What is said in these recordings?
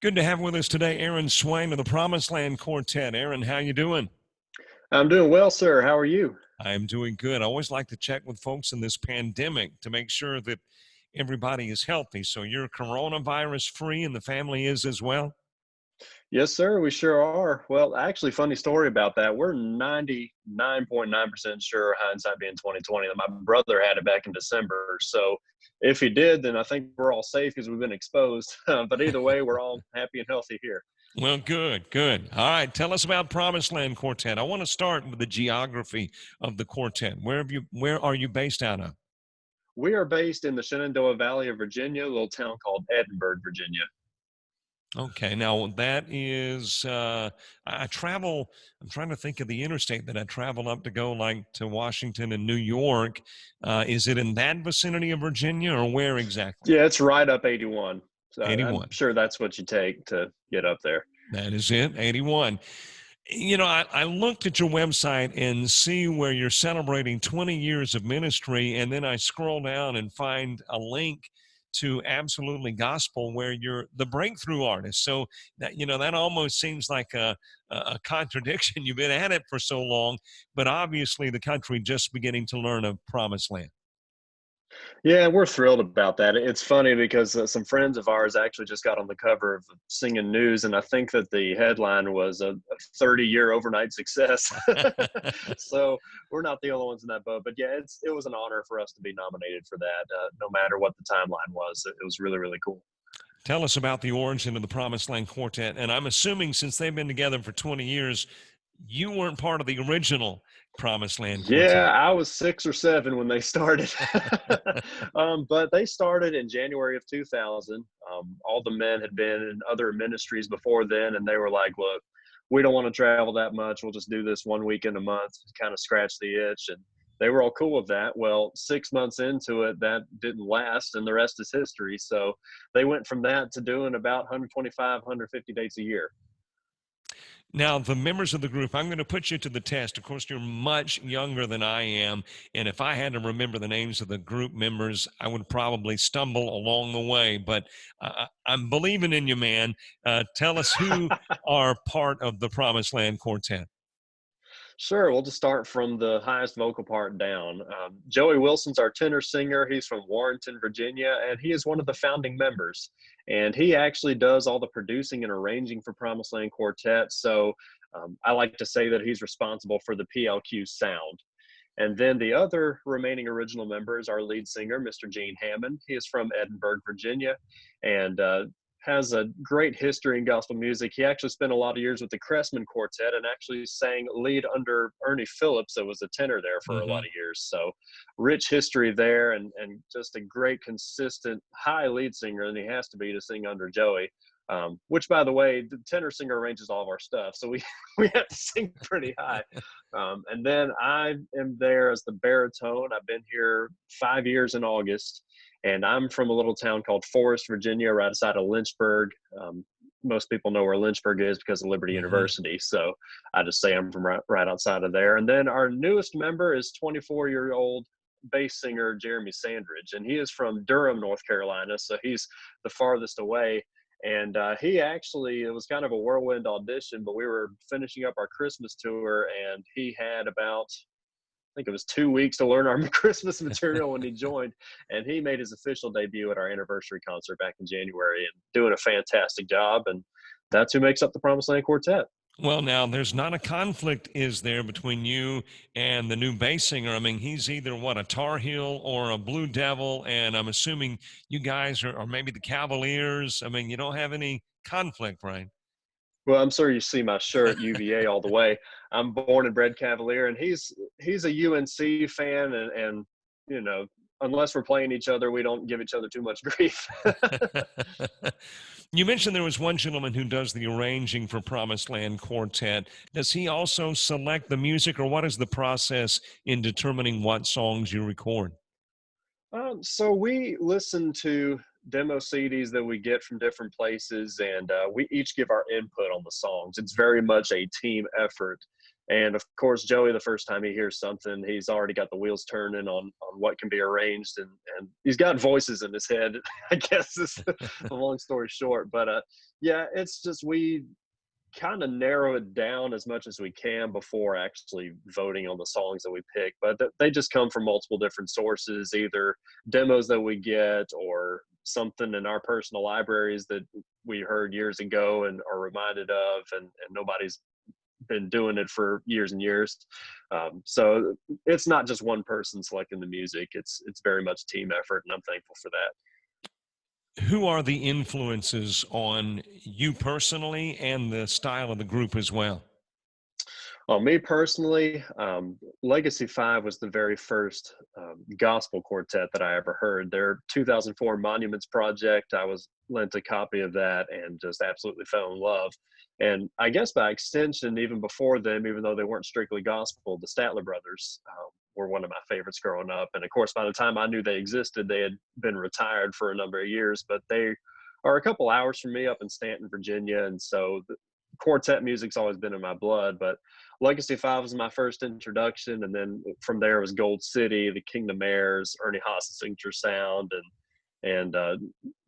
Good to have with us today Aaron Swain of the Promisedland Quartet. Aaron, how you doing? I'm doing well, sir. How are you? I'm doing good. I always like to check with folks in this pandemic to make sure that everybody is healthy. So you're coronavirus free and the family is as well? Yes, sir. We sure are. Well, actually, funny story about that. We're 99.9% sure, hindsight being 2020, that my brother had it back in December. So if he did, then I think we're all safe because we've been exposed. But either way, we're all happy and healthy here. Well, good, good. All right, tell us about Promisedland Quartet. I want to start with the geography of the quartet. Where are you based out of? We are based in the Shenandoah Valley of Virginia, a little town called Edinburgh, Virginia. Okay, now that is, I travel, I'm trying to think of the interstate that I travel up to go like to Washington and New York. Is it in that vicinity of Virginia or where exactly? Yeah, it's right up 81. So I'm 81. sure that's what you take to get up there. That is it, 81. I looked at your website and see where you're celebrating 20 years of ministry, and then I scroll down and find a link to Absolutely Gospel where you're the breakthrough artist. So that almost seems like a contradiction. You've been at it for so long, but obviously the country just beginning to learn of Promised Land. Yeah, we're thrilled about that. It's funny because some friends of ours actually just got on the cover of Singing News, and I think that the headline was a 30-year overnight success. So we're not the only ones in that boat. But yeah, it was an honor for us to be nominated for that, no matter what the timeline was. It was really, really cool. Tell us about the origin of the Promised Land Quartet. And I'm assuming since they've been together for 20 years, you weren't part of the original Promised Land Yeah, Quartet. I was 6 or 7 when they started. But they started in January of 2000. All the men had been in other ministries before then, and they were like, look, we don't want to travel that much. We'll just do this one weekend a month to kind of scratch the itch. And they were all cool with that. Well, 6 months into it, that didn't last, and the rest is history. So they went from that to doing about 125, 150 dates a year. Now, the members of the group, I'm going to put you to the test. Of course, you're much younger than I am. And if I had to remember the names of the group members, I would probably stumble along the way. But I'm believing in you, man. Tell us who are part of the Promised Land Quartet. Sure, we'll just start from the highest vocal part down. Joey Wilson's our tenor singer. He's from Warrenton, Virginia, and he is one of the founding members. And he actually does all the producing and arranging for Promised Land Quartet. So I like to say that he's responsible for the PLQ sound. And then the other remaining original member is our lead singer, Mr. Gene Hammond. He is from Edinburgh, Virginia, and has a great history in gospel music. He actually spent a lot of years with the Cressman Quartet and actually sang lead under Ernie Phillips, that was a tenor there for a lot Hmm. of years. So rich history there, and just a great, consistent, high lead singer, and he has to be to sing under Joey. Which, by the way, the tenor singer arranges all of our stuff, so we we have to sing pretty high. And then I am there as the baritone. I've been here 5 years in August, and I'm from a little town called Forest, Virginia, right outside of Lynchburg. Most people know where Lynchburg is because of Liberty Hmm. University, so I just say I'm from right outside of there. And then our newest member is 24-year-old bass singer Jeremy Sandridge, and he is from Durham, North Carolina, so he's the farthest away. And he actually, it was kind of a whirlwind audition, but we were finishing up our Christmas tour, and he had about, I think it was 2 weeks to learn our Christmas material when he joined. And he made his official debut at our anniversary concert back in January and doing a fantastic job. And that's who makes up the Promised Land Quartet. Well, now there's not a conflict, is there, between you and the new bass singer? I mean, he's either what, a Tar Heel or a Blue Devil, and I'm assuming you guys are, or maybe the Cavaliers. I mean, you don't have any conflict, right? Well, I'm sure you see my shirt, UVA all the way. I'm born and bred Cavalier, and he's a UNC fan, and you know, unless we're playing each other, we don't give each other too much grief. You mentioned there was one gentleman who does the arranging for Promised Land Quartet. Does he also select the music, or what is the process in determining what songs you record? So we listen to demo CDs that we get from different places, and we each give our input on the songs. It's very much a team effort. And of course, Joey, the first time he hears something, he's already got the wheels turning on what can be arranged, and he's got voices in his head. I guess is a long story short. But yeah, it's just we kind of narrow it down as much as we can before actually voting on the songs that we pick. But they just come from multiple different sources, either demos that we get or something in our personal libraries that we heard years ago and are reminded of, and nobody's been doing it for years and years. So it's not just one person selecting the music. It's very much team effort, and I'm thankful for that. Who are the influences on you personally and the style of the group as well? Well, me personally, Legacy 5 was the very first gospel quartet that I ever heard. Their 2004 Monuments project, I was lent a copy of that and just absolutely fell in love. And I guess by extension, even before them, even though they weren't strictly gospel, the Statler brothers were one of my favorites growing up. And of course, by the time I knew they existed, they had been retired for a number of years, but they are a couple hours from me up in Stanton, Virginia. And so the quartet music's always been in my blood. But Legacy 5 was my first introduction, and then from there was Gold City, the Kingdom Airs, Ernie Haas's signature sound, and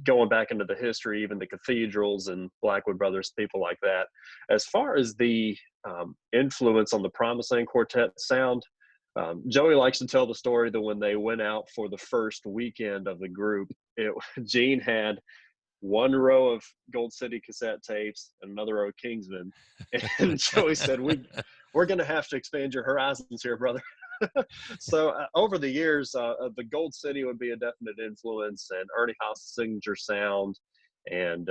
going back into the history, even the cathedrals and Blackwood Brothers, people like that. As far as the influence on the Promisedland Quartet sound, Joey likes to tell the story that when they went out for the first weekend of the group, Gene had one row of Gold City cassette tapes and another row of Kingsman. And Joey said, we're going to have to expand your horizons here, brother. So over the years, the Gold City would be a definite influence, and Ernie Haas's signature sound, and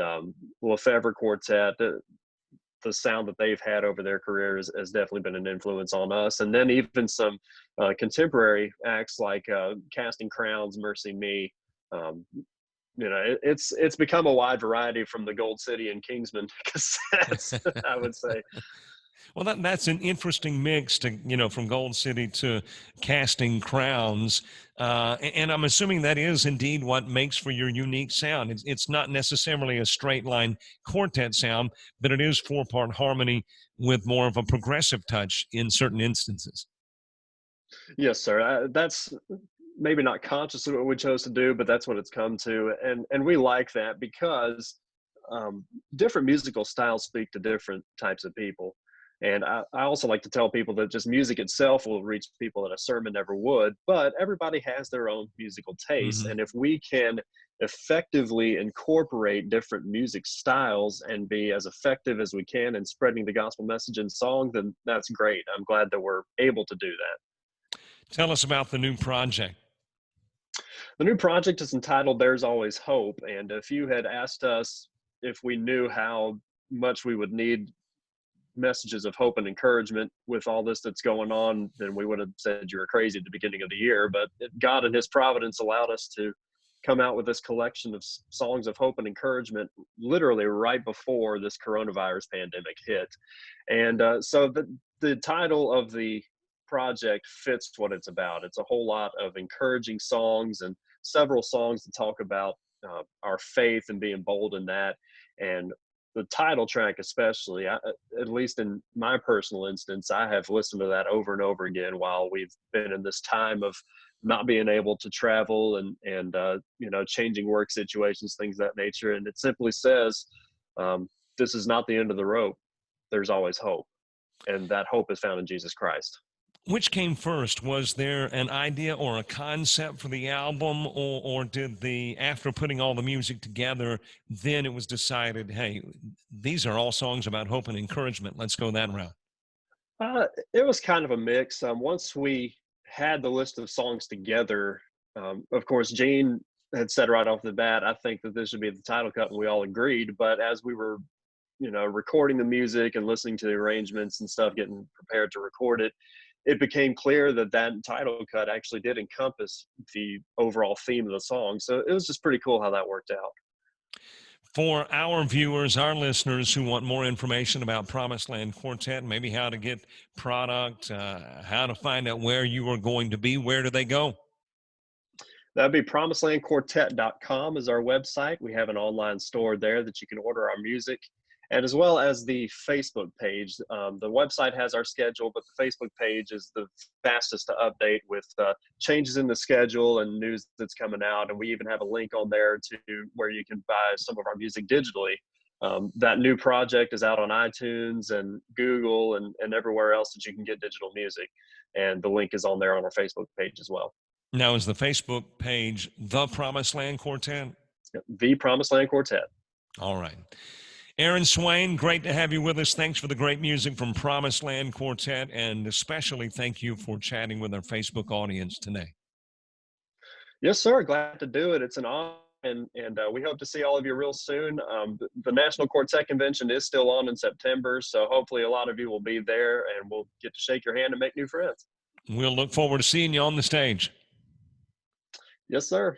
Lefebvre Quartet, the sound that they've had over their careers has definitely been an influence on us. And then even some contemporary acts like Casting Crowns, Mercy Me. It's become a wide variety from the Gold City and Kingsman cassettes, I would say. Well, that's an interesting mix from Gold City to Casting Crowns. And I'm assuming that is indeed what makes for your unique sound. It's not necessarily a straight line quartet sound, but it is 4-part harmony with more of a progressive touch in certain instances. Yes, sir. That's maybe not consciously what we chose to do, but that's what it's come to. And we like that because different musical styles speak to different types of people. And I also like to tell people that just music itself will reach people that a sermon never would, but everybody has their own musical taste. Mm-hmm. And if we can effectively incorporate different music styles and be as effective as we can in spreading the gospel message in song, then that's great. I'm glad that we're able to do that. Tell us about the new project. The new project is entitled There's Always Hope. And if you had asked us if we knew how much we would need messages of hope and encouragement with all this that's going on, then we would have said you were crazy at the beginning of the year. But God and his providence allowed us to come out with this collection of songs of hope and encouragement literally right before this coronavirus pandemic hit. And so the title of the project fits what it's about. It's a whole lot of encouraging songs and several songs that talk about our faith and being bold in that. And the title track especially, at least in my personal instance, I have listened to that over and over again while we've been in this time of not being able to travel and changing work situations, things of that nature. And it simply says, this is not the end of the rope. There's always hope. And that hope is found in Jesus Christ. Which came first? Was there an idea or a concept for the album, or did after putting all the music together, then it was decided, hey, these are all songs about hope and encouragement. Let's go that route. It was kind of a mix. Once we had the list of songs together, of course, Gene had said right off the bat, I think that this should be the title cut, and we all agreed. But as we were, recording the music and listening to the arrangements and stuff, getting prepared to record it, it became clear that title cut actually did encompass the overall theme of the song. So it was just pretty cool how that worked out. For our viewers, our listeners who want more information about Promisedland Quartet, maybe how to get product, how to find out where you are going to be, where do they go? That'd be promisedlandquartet.com is our website. We have an online store there that you can order our music. and as well as the Facebook page. The website has our schedule, but the Facebook page is the fastest to update with changes in the schedule and news that's coming out. And we even have a link on there to where you can buy some of our music digitally. That new project is out on iTunes and Google and everywhere else that you can get digital music. And the link is on there on our Facebook page as well. Now, is the Facebook page The Promisedland Quartet? The Promisedland Quartet. All right. Aaron Swain, great to have you with us. Thanks for the great music from Promisedland Quartet, and especially thank you for chatting with our Facebook audience today. Yes, sir. Glad to do it. It's an honor, and we hope to see all of you real soon. The National Quartet Convention is still on in September, so hopefully a lot of you will be there, and we'll get to shake your hand and make new friends. We'll look forward to seeing you on the stage. Yes, sir.